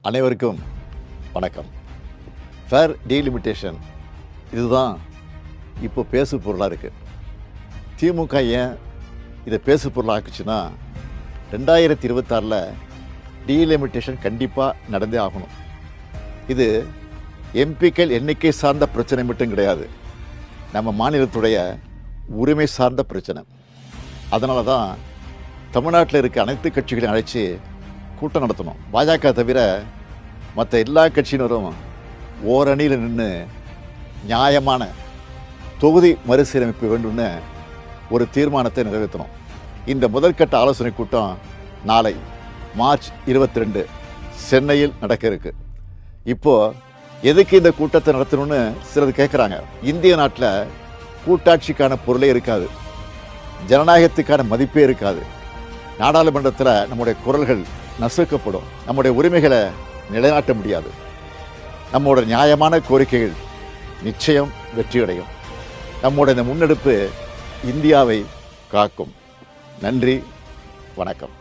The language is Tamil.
அனைவருக்கும் வணக்கம். ஃபேர் டீலிமிட்டேஷன் இதுதான் இப்போ பேசு பொருளாக இருக்குது. திமுக ஏன் இதை பேசு பொருளாக ஆக்குச்சுன்னா 2026 டீலிமிட்டேஷன் கண்டிப்பாக நடந்தே ஆகணும். இது எம்பிக்கள் எண்ணிக்கை சார்ந்த பிரச்சனை மட்டும் கிடையாது, நம்ம மாநிலத்துடைய உரிமை சார்ந்த பிரச்சனை. அதனால தான் தமிழ்நாட்டில் இருக்க அனைத்து கட்சிகளையும் அழைச்சி கூட்டம் நடத்தணும். பாஜக தவிர மற்ற எல்லா கட்சியினரும் ஓரணியில் நின்று நியாயமான தொகுதி மறுசீரமைப்பு வேண்டும்னு ஒரு தீர்மானத்தை நிறைவேற்றணும். இந்த முதற்கட்ட ஆலோசனை கூட்டம் நாளை மார்ச் 22 சென்னையில் நடக்க இருக்கு. இப்போது எதுக்கு இந்த கூட்டத்தை நடத்தணும்னு சிலர் கேட்குறாங்க. இந்திய நாட்டில் கூட்டாட்சிக்கான பொருளே இருக்காது, ஜனநாயகத்துக்கான மதிப்பே இருக்காது. நாடாளுமன்றத்தில் நம்முடைய குரல்கள் நசுக்கப்படும், நம்முடைய உரிமைகளை நிலைநாட்ட முடியாது. நம்மோட நியாயமான கோரிக்கைகள் நிச்சயம் வெற்றியடையும். நம்மோட இந்த முன்னெடுப்பு இந்தியாவை காக்கும். நன்றி, வணக்கம்.